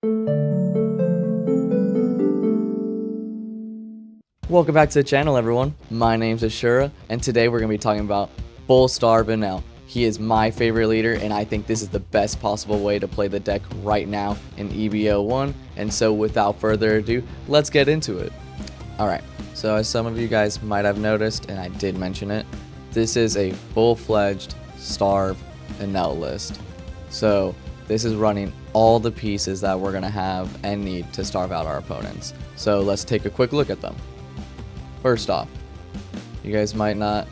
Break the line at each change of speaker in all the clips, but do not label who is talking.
Welcome back to the channel, everyone. My name's Ashura, and today we're going to be talking about Full Star Enel. He is my favorite leader, and I think this is the best possible way to play the deck right now in EB01. And so without further ado, let's get into it. Alright, so as some of you guys might have noticed, and I did mention it, this is a full-fledged Starve Enel list. So this is running all the pieces that we're going to have and need to starve out our opponents. So let's take a quick look at them. First off, you guys might not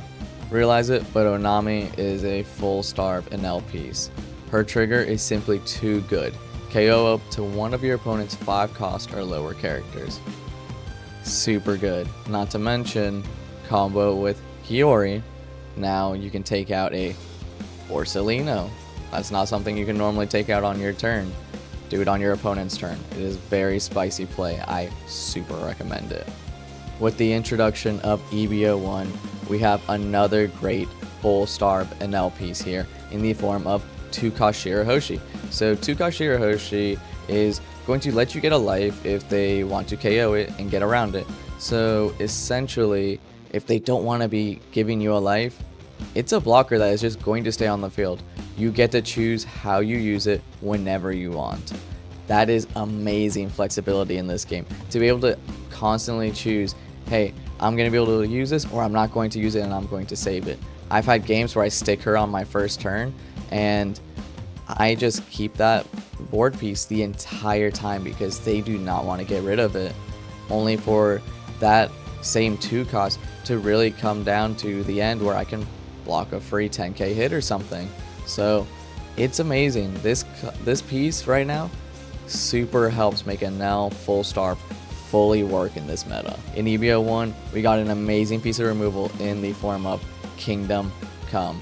realize it, but Onami is a full starve Enel piece. Her trigger is simply too good. KO up to one of your opponent's 5 cost or lower characters. Super good. Not to mention, combo with Hiyori, now you can take out a Borsalino. That's not something you can normally take out on your turn. Do it on your opponent's turn. It is very spicy play. I super recommend it. With the introduction of EB01, we have another great full starve Enel piece here in the form of 2-cost Shirahoshi. So 2-cost Shirahoshi is going to let you get a life if they want to KO it and get around it. So essentially, if they don't want to be giving you a life, it's a blocker that is just going to stay on the field. You get to choose how you use it whenever you want. That is amazing flexibility in this game. To be able to constantly choose, hey, I'm going to be able to use this, or I'm not going to use it and I'm going to save it. I've had games where I stick her on my first turn and I just keep that board piece the entire time because they do not want to get rid of it, only for that same 2 cost to really come down to the end where I can block a free 10k hit or something. So it's amazing. This piece right now super helps make Enel full starve fully work in this meta. In EB01, we got an amazing piece of removal in the form of Kingdom Come.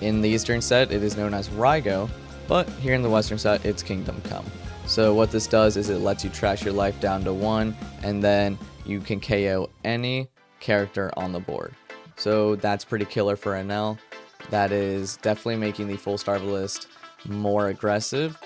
In the Eastern set, it is known as Rygo, but here in the Western set, it's Kingdom Come. So what this does is it lets you trash your life down to 1, and then you can KO any character on the board. So that's pretty killer for Enel. That is definitely making the full starve list more aggressive.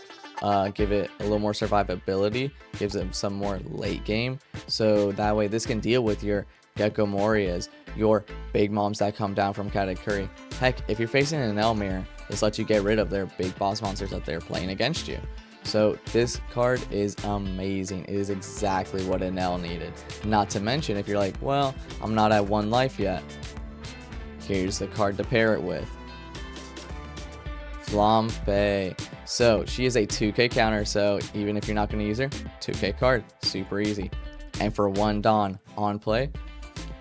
Give it a little more survivability, gives it some more late game, so that way this can deal with your Gecko Morias, your big moms that come down from Katakuri. Heck, if you're facing an Enel mirror, this lets you get rid of their big boss monsters that they're playing against you. So this card is amazing. It is exactly what Enel needed. Not to mention, if you're like, well, I'm not at 1 life yet, here's the card to pair it with. Flampe. So she is a 2k counter, so even if you're not going to use her, 2k card, super easy. And for 1 Dawn on play,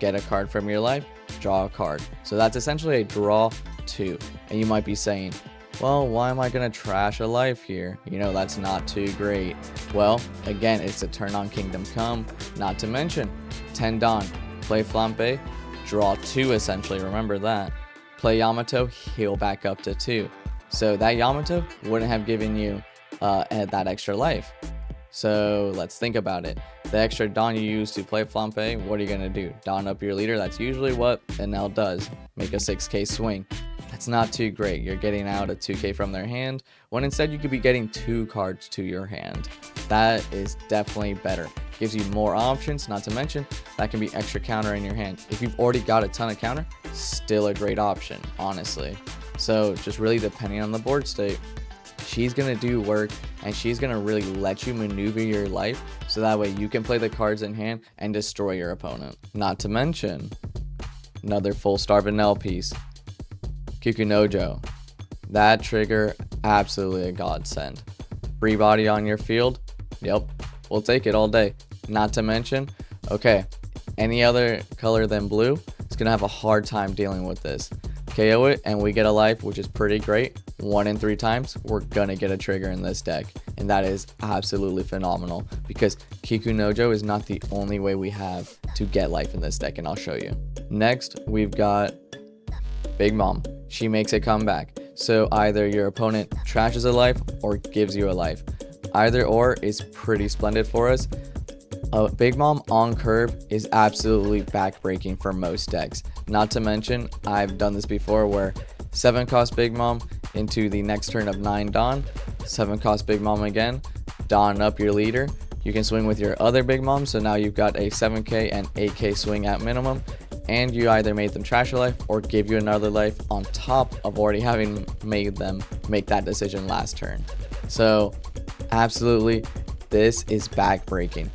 get a card from your life, draw a card. So that's essentially a draw 2. And you might be saying, well, why am I going to trash a life here? You know, that's not too great. Well, again, it's a turn on Kingdom Come. Not to mention, 10 Dawn, play Flampe, draw 2 essentially, remember that. Play Yamato, heal back up to 2. So that Yamato wouldn't have given you that extra life. So let's think about it. The extra Dawn you use to play Flampe, what are you going to do? Dawn up your leader? That's usually what Enel does. Make a 6k swing. That's not too great. You're getting out a 2k from their hand, when instead you could be getting 2 cards to your hand. That is definitely better. Gives you more options, not to mention that can be extra counter in your hand. If you've already got a ton of counter, still a great option, honestly. So just really depending on the board state, she's going to do work and she's going to really let you maneuver your life so that way you can play the cards in hand and destroy your opponent. Not to mention another full starve Enel piece, Kikunojo. That trigger, absolutely a godsend. Free body on your field, yep, we'll take it all day. Not to mention, okay, any other color than blue, it's going to have a hard time dealing with this. KO it and we get a life, which is pretty great. 1 in 3 times, we're gonna get a trigger in this deck, and that is absolutely phenomenal because Kikunojo is not the only way we have to get life in this deck, and I'll show you. Next, we've got Big Mom. She makes a comeback, so either your opponent trashes a life or gives you a life. Either or is pretty splendid for us. A Big Mom on curve is absolutely backbreaking for most decks. Not to mention, I've done this before where 7 cost Big Mom into the next turn of 9 Dawn, 7 cost Big Mom again, Don up your leader. You can swing with your other big mom, so now you've got a 7k and 8k swing at minimum, and you either made them trash your life or give you another life on top of already having made them make that decision last turn. So absolutely, this is backbreaking.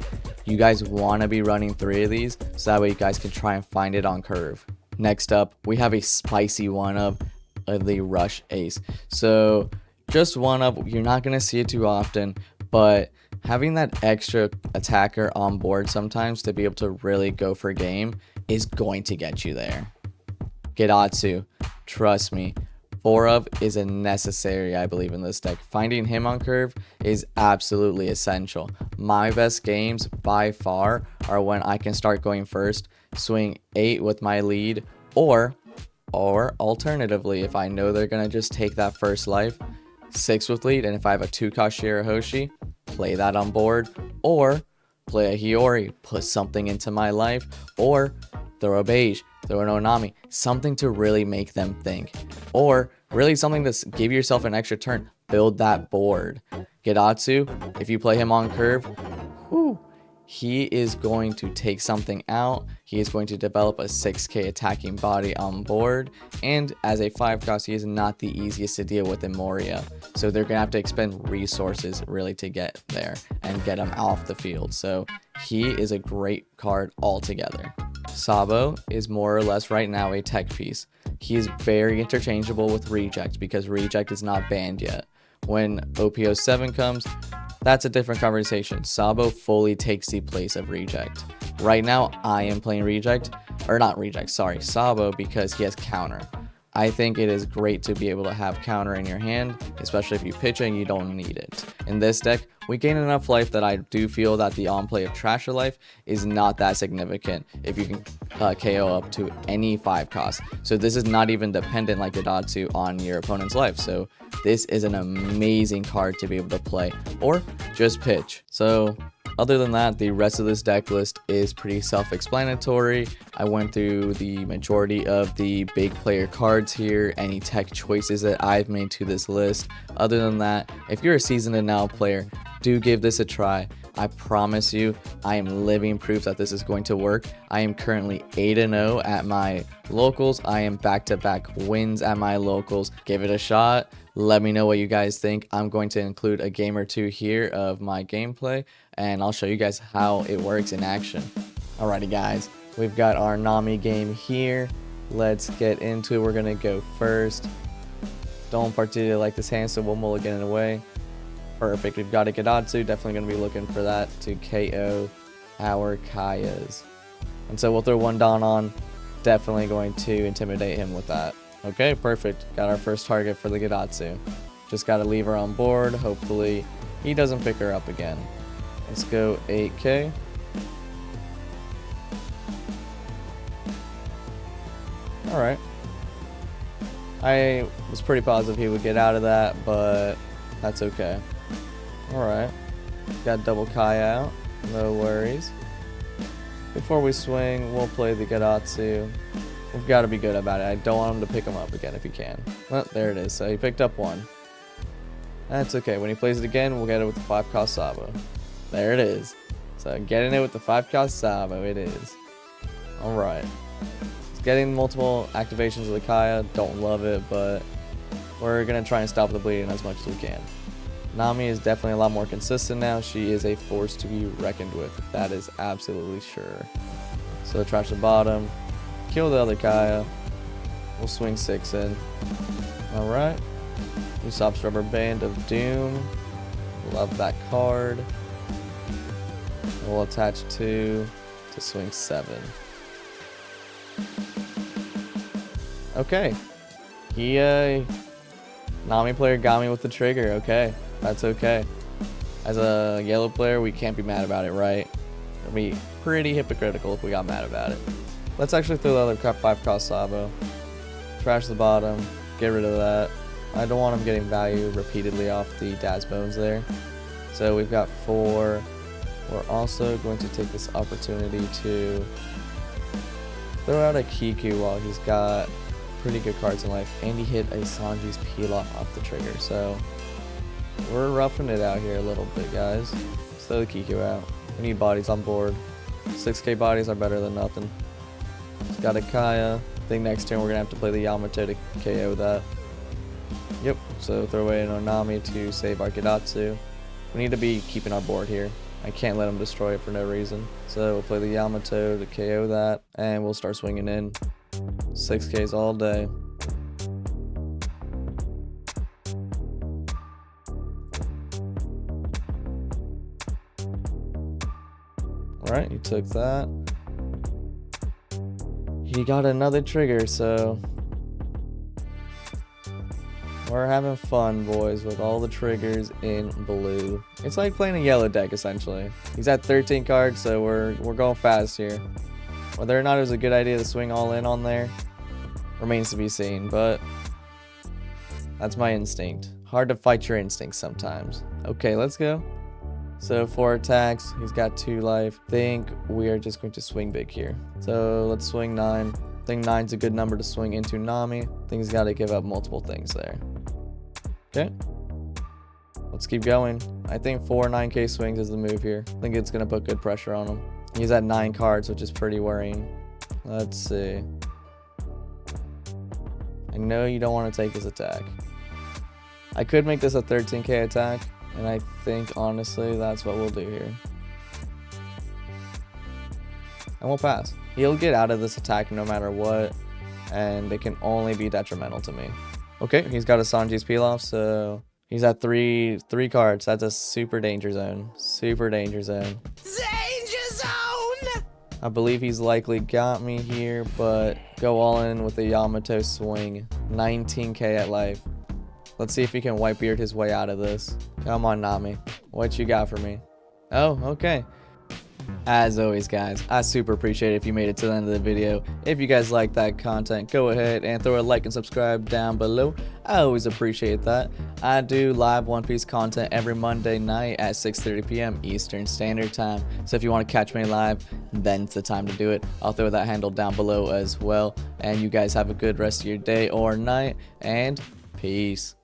You guys want to be running 3 of these, so that way you guys can try and find it on curve. Next up, we have a spicy one of the Rush Ace. So just one of, you're not going to see it too often, but having that extra attacker on board sometimes to be able to really go for game is going to get you there. Gidatsu, trust me, 4 of is a necessary, I believe, in this deck. Finding him on curve is absolutely essential. My best games by far are when I can start going first, swing 8 with my lead, or alternatively, if I know they're going to just take that first life, 6 with lead, and if I have a 2-cost Shirahoshi, play that on board, or play a Hiyori, put something into my life, or throw a beige, throw an Onami, something to really make them think, or really something to give yourself an extra turn, build that board. Gidatsu, if you play him on curve, he is going to take something out. He is going to develop a 6k attacking body on board, and as a 5-cost, he is not the easiest to deal with in Moria, so they're gonna have to expend resources really to get there and get him off the field. So he is a great card altogether. Sabo is more or less right now a tech piece. He is very interchangeable with Reject because Reject is not banned yet. When OP07 comes, that's a different conversation. Sabo fully takes the place of Reject. Right now, I am playing Sabo, because he has counter. I think it is great to be able to have counter in your hand, especially if you pitch and you don't need it. In this deck, we gain enough life that I do feel that the on-play of Trasher life is not that significant if you can KO up to any 5 cost. So this is not even dependent like Gidatsu on your opponent's life. So this is an amazing card to be able to play, or just pitch. So other than that, the rest of this deck list is pretty self-explanatory. I went through the majority of the big player cards here, any tech choices that I've made to this list. Other than that, if you're a seasoned Enel player, do give this a try. I promise you, I am living proof that this is going to work. I am currently 8-0 at my locals. I am back-to-back wins at my locals. Give it a shot. Let me know what you guys think. I'm going to include a game or two here of my gameplay, and I'll show you guys how it works in action. Alrighty guys, we've got our Nami game here. Let's get into it. We're going to go first. Don't particularly like this hand, so we'll mulligan it away. Perfect. We've got a Gidatsu. Definitely going to be looking for that to KO our Kayas. And so we'll throw one Don on. Definitely going to intimidate him with that. Okay, perfect. Got our first target for the Gidatsu. Just got to leave her on board. Hopefully he doesn't pick her up again. Let's go 8k. Alright. I was pretty positive he would get out of that, but that's okay. Alright. Got double Kai out. No worries. Before we swing, we'll play the Gidatsu. We've got to be good about it. I don't want him to pick him up again if he can. Well, there it is. So he picked up one. That's okay. When he plays it again, we'll get it with the 5-cost Sabo. There it is. So getting it with the 5-cost Sabo, it is. Alright. Getting multiple activations of the Kaya. Don't love it, but we're going to try and stop the bleeding as much as we can. Nami is definitely a lot more consistent now. She is a force to be reckoned with. That is absolutely sure. So trash the bottom. Kill the other Kaya. We'll swing 6 in. Alright. Usopp's Rubber Band of Doom. Love that card. We'll attach 2 to swing 7. Okay. Nami player got me with the trigger. Okay. That's okay. As a yellow player, we can't be mad about it, right? It'd be pretty hypocritical if we got mad about it. Let's actually throw the other 5-cost Sabo. Trash the bottom. Get rid of that. I don't want him getting value repeatedly off the Dad's Bones there. So we've got 4. We're also going to take this opportunity to throw out a Kiku while he's got pretty good cards in life. And he hit a Sanji's Peel off the trigger. So We're roughing it out here a little bit, guys. Let's throw the Kiku out. We need bodies on board. 6k bodies are better than nothing. Got a Kaya. I think next turn we're going to have to play the Yamato to KO that. Yep, so throw away an Onami to save our Kidatsu. We need to be keeping our board here. I can't let him destroy it for no reason. So we'll play the Yamato to KO that, and we'll start swinging in. 6Ks all day. Alright, he took that. He got another trigger, so we're having fun, boys, with all the triggers in blue. It's like playing a yellow deck, essentially. He's at 13 cards, so we're going fast here. Whether or not it was a good idea to swing all in on there remains to be seen, but that's my instinct. Hard to fight your instincts sometimes. Okay, let's go. So 4 attacks, he's got 2 life. Think we are just going to swing big here. So let's swing 9. I think 9's a good number to swing into Nami. I think he's got to give up multiple things there. Okay. Let's keep going. I think 4 9k swings is the move here. I think it's going to put good pressure on him. He's at 9 cards, which is pretty worrying. Let's see. I know you don't want to take this attack. I could make this a 13k attack. And I think, honestly, that's what we'll do here. And we'll pass. He'll get out of this attack no matter what. And it can only be detrimental to me. Okay, he's got a Sanji's Pilaf, so he's at three cards. That's a super danger zone. Super danger zone. Danger zone! I believe he's likely got me here, but go all in with the Yamato swing. 19k at life. Let's see if he can Whitebeard his way out of this. Come on, Nami. What you got for me? Oh, okay. As always, guys, I super appreciate it if you made it to the end of the video. If you guys like that content, go ahead and throw a like and subscribe down below. I always appreciate that. I do live One Piece content every Monday night at 6:30 p.m. Eastern Standard Time. So if you want to catch me live, then it's the time to do it. I'll throw that handle down below as well. And you guys have a good rest of your day or night, and peace.